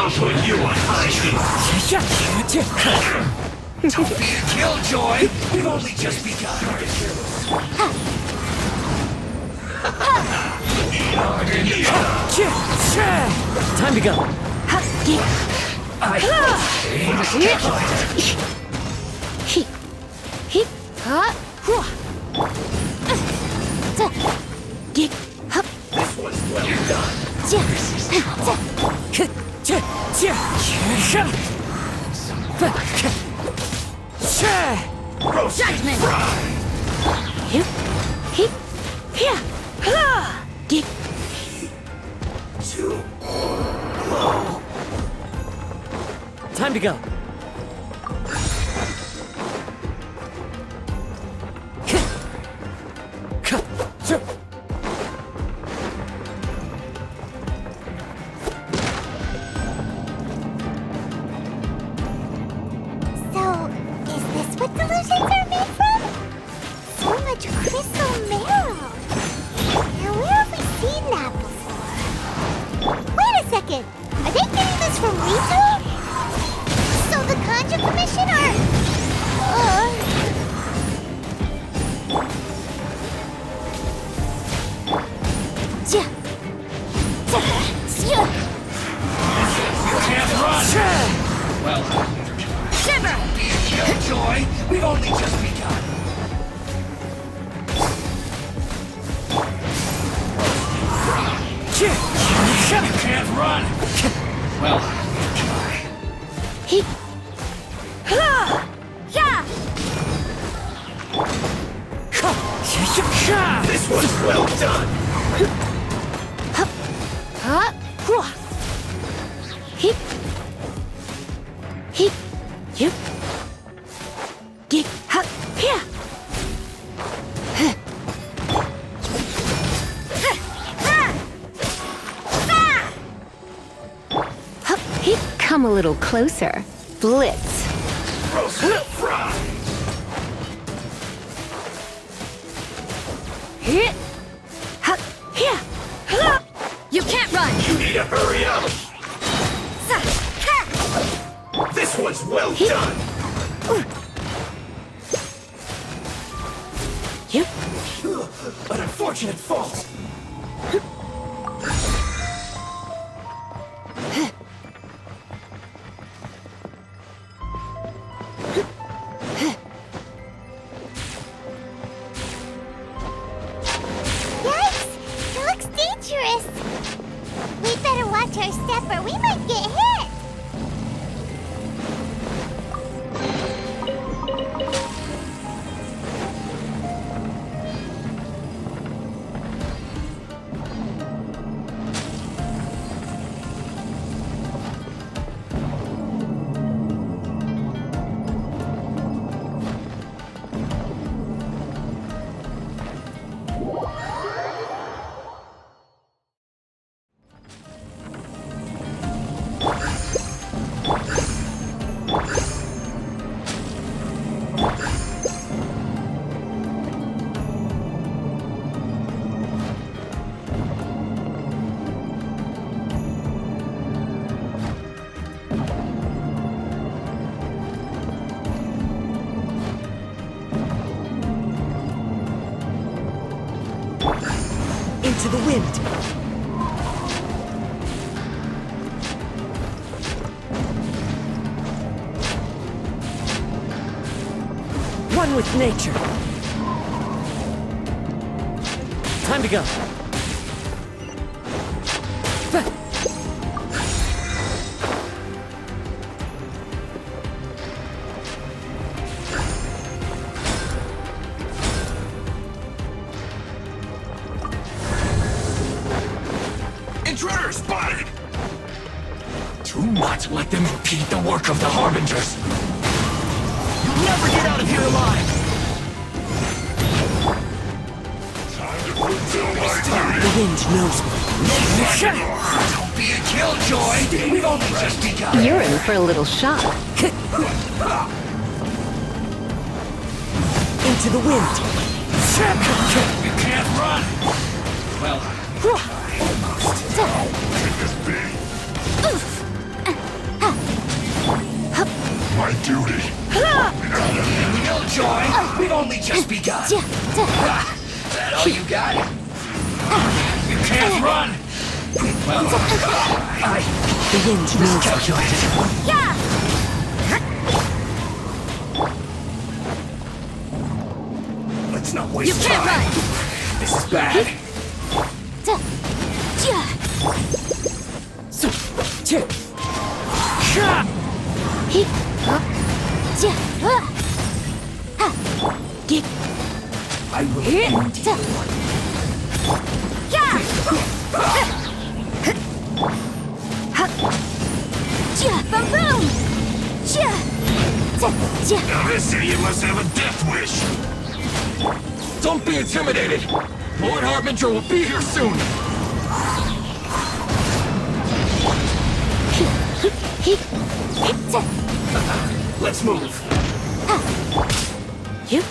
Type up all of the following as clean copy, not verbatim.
I'll put you on high. Don't be a killjoy! We've only just begun. Time to go. This one's well done. Judgment! Too low. Time to go. So, is this what delusions are made from? So much crystal marrow. Now, where have we seen that before? Wait a second. Are they getting this from Rito? So the Conjure Commission You can't run! Well, Shiver! be a killjoy! We've only just begun. You can't run! Well, try. This was well done! Come a little closer. Blitz. Roasted fries! You can't run! You need to hurry up! This one's well done! An unfortunate fault! Yikes! It looks dangerous! We better watch our step or we might get hit! Into the wind. One with nature. Time to go. Intruder spotted! Do not let them impede the work of the Harbingers! You'll never get out of here alive! The wind knows me. Don't be a killjoy! We've only just begun! You're in for a little shock. Into the wind. You can't run! Well, almost. Take this big. only just begun. That all you got? You can't run! Well, The wind knows me. calculated. Let's not waste time. This is bad. So, check. Ha! Get I will end you. Now this idiot must have a death wish. Don't be intimidated. Lord Harbinger will be here soon. Let's move. you.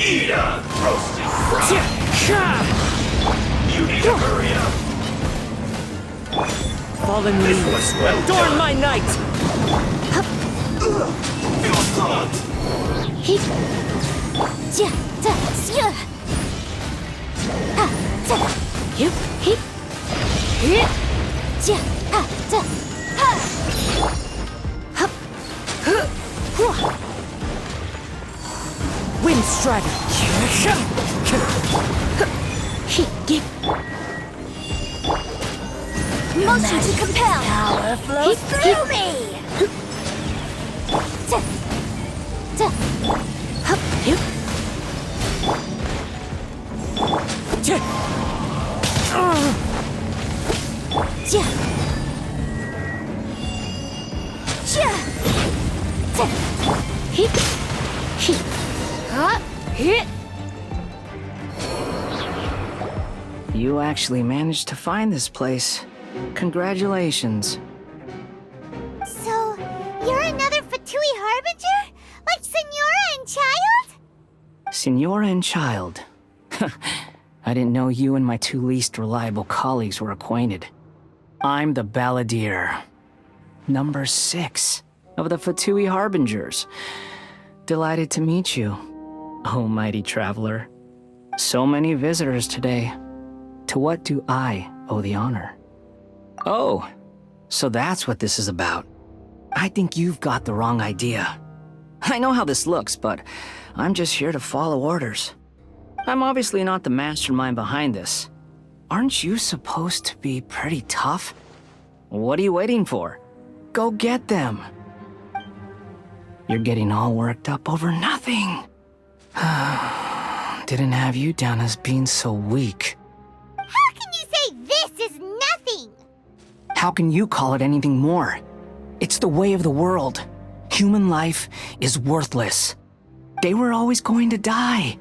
Eat up, roasted fry. You need to hurry up. Fallen This leaves. was well Adorn done. my night. Feel good. Wind Strider. Motion to compel. Power flows Through me. You actually managed to find this place. Congratulations. So, you're another Fatui Harbinger? Like Senora and Child? Senora and Child. I didn't know you and my two least reliable colleagues were acquainted. I'm the Balladeer. Number 6 of the Fatui Harbingers. Delighted to meet you, oh mighty traveler. So many visitors today. To what do I owe the honor? Oh, so that's what this is about. I think you've got the wrong idea. I know how this looks, but I'm just here to follow orders. I'm obviously not the mastermind behind this. Aren't you supposed to be pretty tough? What are you waiting for? Go get them. You're getting all worked up over nothing. Didn't have you down as being so weak. How can you say this is nothing? How can you call it anything more? It's the way of the world. Human life is worthless. They were always going to die,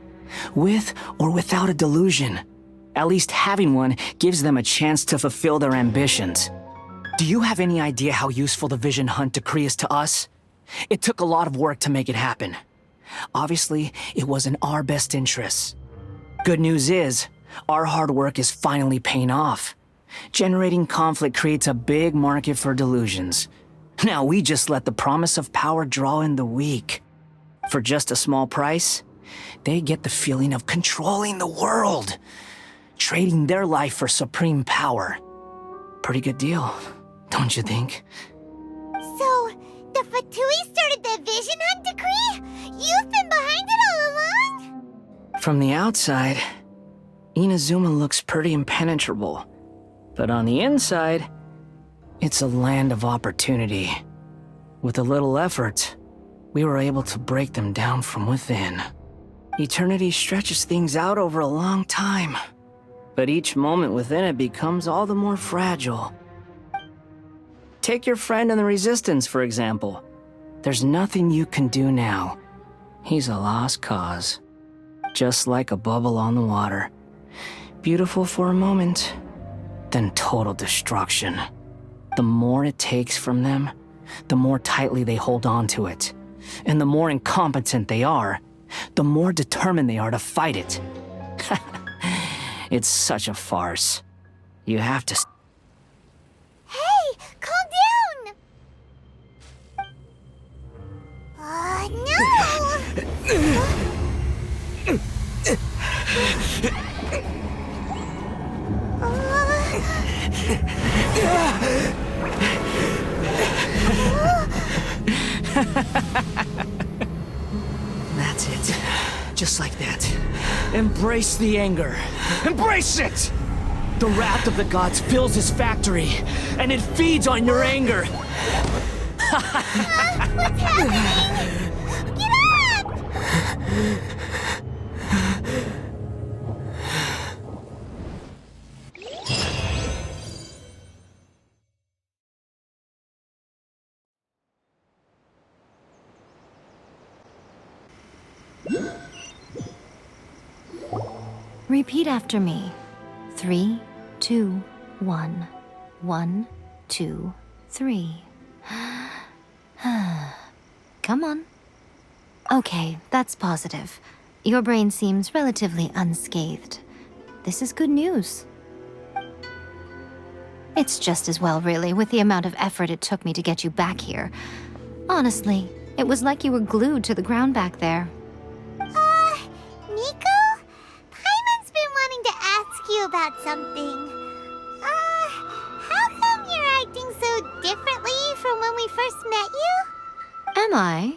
with or without a delusion. At least having one gives them a chance to fulfill their ambitions. Do you have any idea how useful the Vision Hunt decree is to us? It took a lot of work to make it happen. Obviously, it was in our best interests. Good news is, our hard work is finally paying off. Generating conflict creates a big market for delusions. Now we just let the promise of power draw in the weak. For just a small price, they get the feeling of controlling the world, trading their life for supreme power. Pretty good deal, don't you think? So, the Fatui started the Vision Hunt decree? You've been behind it all along? From the outside, Inazuma looks pretty impenetrable. But on the inside, it's a land of opportunity. With a little effort, we were able to break them down from within. Eternity stretches things out over a long time, but each moment within it becomes all the more fragile. Take your friend in the Resistance, for example. There's nothing you can do now. He's a lost cause. Just like a bubble on the water. Beautiful for a moment, then total destruction. The more it takes from them, the more tightly they hold on to it. And the more incompetent they are, the more determined they are to fight it. It's such a farce. You have to... Hey, calm down! No! That's it. Just like that. Embrace the anger. Embrace it! The wrath of the gods fills his factory, and it feeds on your anger. What's happening? Get up! Repeat after me. 3, 2, 1. 1, 2, 3. Come on. Okay, that's positive. Your brain seems relatively unscathed. This is good news. It's just as well, really, with the amount of effort it took me to get you back here. Honestly, it was like you were glued to the ground back there. Nico? Paimon's been wanting to ask you about something. How come you're acting so differently from when we first met you? Am I?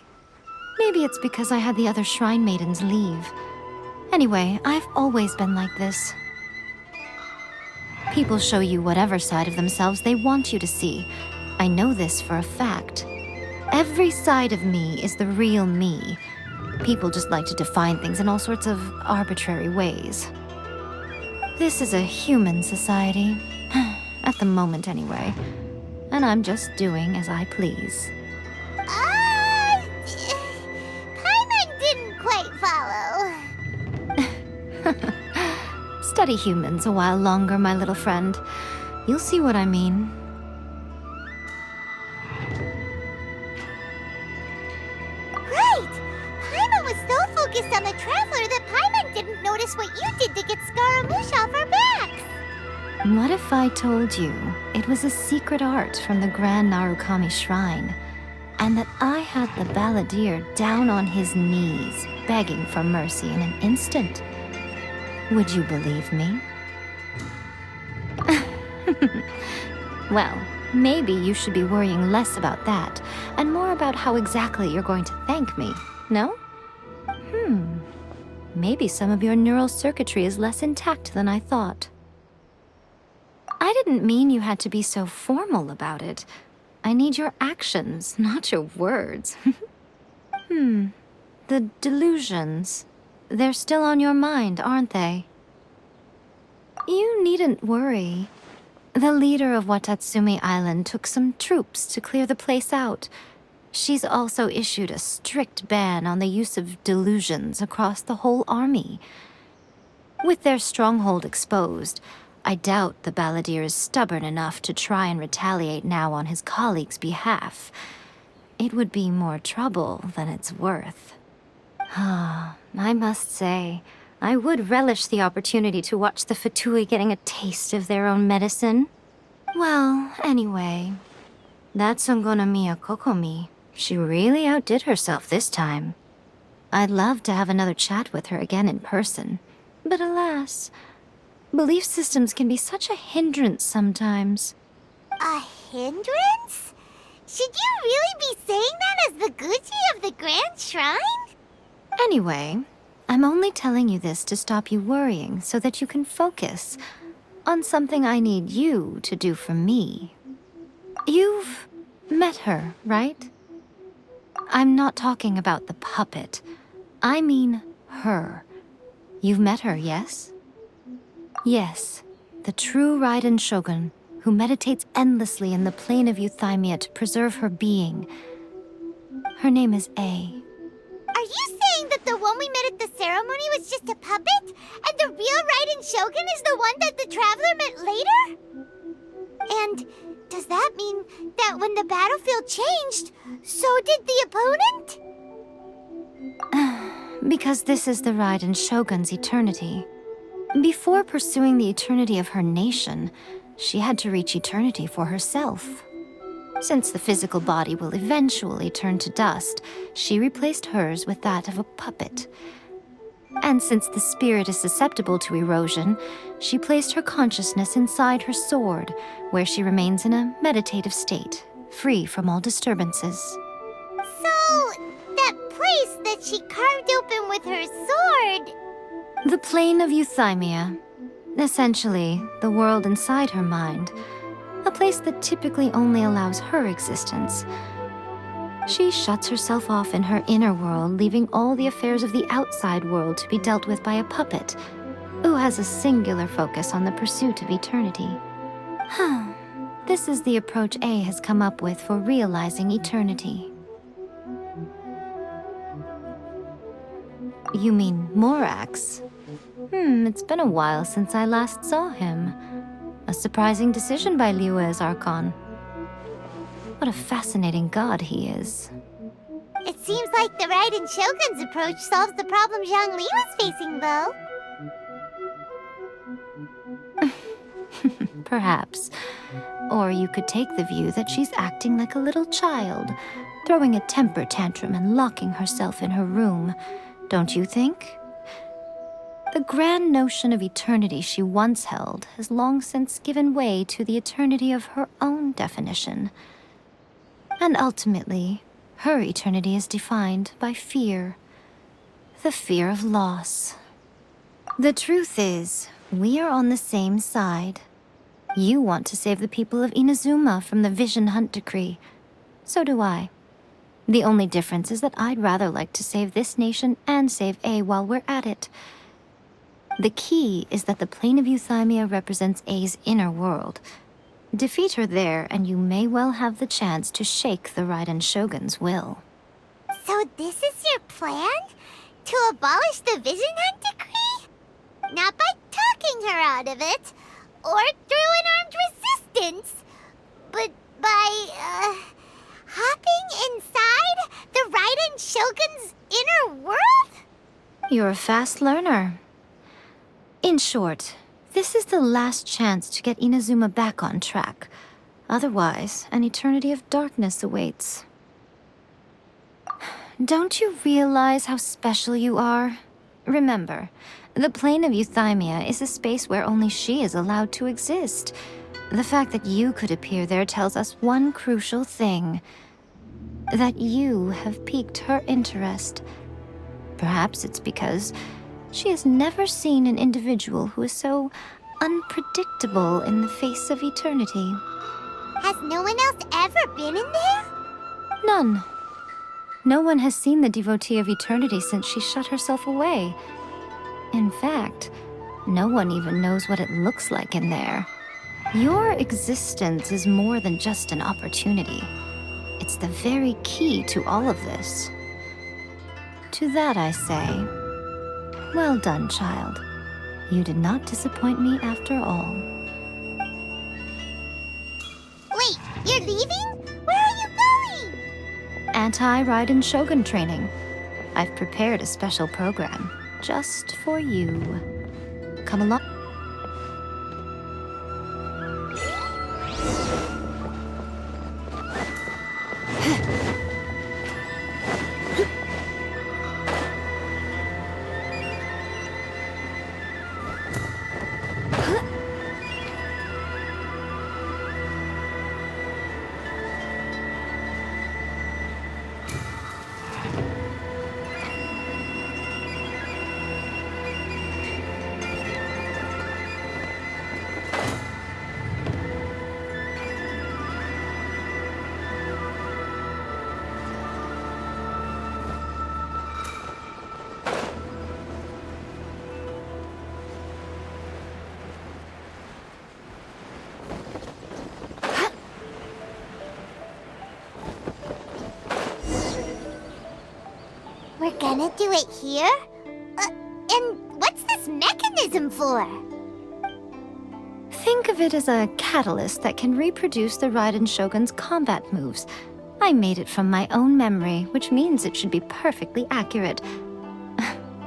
Maybe it's because I had the other shrine maidens leave. Anyway, I've always been like this. People show you whatever side of themselves they want you to see. I know this for a fact. Every side of me is the real me. People just like to define things in all sorts of arbitrary ways. This is a human society. At the moment, anyway. And I'm just doing as I please. Paimon didn't quite follow. Study humans a while longer, my little friend. You'll see what I mean. Right! Paimon was so focused on the Traveler that Paimon didn't notice what you did to get Scaramouche off our backs. What if I told you it was a secret art from the Grand Narukami Shrine, and that I had the balladeer down on his knees, begging for mercy in an instant? Would you believe me? Well, maybe you should be worrying less about that, and more about how exactly you're going to thank me, no? Maybe some of your neural circuitry is less intact than I thought. I didn't mean you had to be so formal about it. I need your actions, not your words. The delusions. They're still on your mind, aren't they? You needn't worry. The leader of Watatsumi Island took some troops to clear the place out. She's also issued a strict ban on the use of delusions across the whole army. With their stronghold exposed, I doubt the balladeer is stubborn enough to try and retaliate now on his colleague's behalf. It would be more trouble than it's worth. I must say, I would relish the opportunity to watch the Fatui getting a taste of their own medicine. Well, anyway, that Songonomiya Kokomi, she really outdid herself this time. I'd love to have another chat with her again in person, but alas, belief systems can be such a hindrance sometimes. A hindrance? Should you really be saying that as the Gucci of the Grand Shrine? Anyway, I'm only telling you this to stop you worrying so that you can focus on something I need you to do for me. You've met her, right? I'm not talking about the puppet. I mean her. You've met her, yes? Yes, the true Raiden Shogun, who meditates endlessly in the plane of Euthymia to preserve her being. Her name is A. Are you saying that the one we met at the ceremony was just a puppet? And the real Raiden Shogun is the one that the Traveler met later? And does that mean that when the battlefield changed, so did the opponent? Because this is the Raiden Shogun's eternity. Before pursuing the eternity of her nation, she had to reach eternity for herself. Since the physical body will eventually turn to dust, she replaced hers with that of a puppet. And since the spirit is susceptible to erosion, she placed her consciousness inside her sword, where she remains in a meditative state, free from all disturbances. So, that place that she carved open with her sword... The plane of euthymia. Essentially, the world inside her mind. A place that typically only allows her existence. She shuts herself off in her inner world, leaving all the affairs of the outside world to be dealt with by a puppet, who has a singular focus on the pursuit of eternity. This is the approach A has come up with for realizing eternity. You mean Morax? It's been a while since I last saw him. A surprising decision by Liyue's Archon. What a fascinating god he is. It seems like the Raiden Shogun's approach solves the problem Zhongli was facing, though. Perhaps. Or you could take the view that she's acting like a little child, throwing a temper tantrum and locking herself in her room. Don't you think? The grand notion of eternity she once held has long since given way to the eternity of her own definition. And ultimately, her eternity is defined by fear. The fear of loss. The truth is, we are on the same side. You want to save the people of Inazuma from the Vision Hunt decree. So do I. The only difference is that I'd rather like to save this nation and save A while we're at it. The key is that the plane of euthymia represents A's inner world. Defeat her there, and you may well have the chance to shake the Raiden Shogun's will. So this is your plan? To abolish the Vision Hunt decree? Not by talking her out of it, or through an armed resistance, but by, hopping inside the Raiden Shogun's inner world? You're a fast learner. In short, this is the last chance to get Inazuma back on track. Otherwise, an eternity of darkness awaits. Don't you realize how special you are? Remember, the plane of euthymia is a space where only she is allowed to exist. The fact that you could appear there tells us one crucial thing. That you have piqued her interest. Perhaps it's because she has never seen an individual who is so unpredictable in the face of eternity. Has no one else ever been in there? None. No one has seen the devotee of eternity since she shut herself away. In fact, no one even knows what it looks like in there. Your existence is more than just an opportunity. It's the very key to all of this. To that I say, well done, child. You did not disappoint me after all. Wait, you're leaving? Where are you going? Anti-Raiden Shogun training. I've prepared a special program just for you. Come along. We're gonna do it here? And what's this mechanism for? Think of it as a catalyst that can reproduce the Raiden Shogun's combat moves. I made it from my own memory, which means it should be perfectly accurate.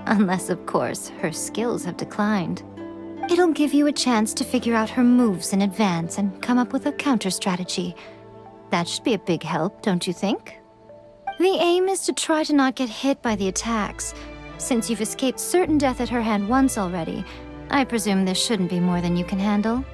Unless, of course, her skills have declined. It'll give you a chance to figure out her moves in advance and come up with a counter strategy. That should be a big help, don't you think? The aim is to try to not get hit by the attacks. Since you've escaped certain death at her hand once already, I presume this shouldn't be more than you can handle.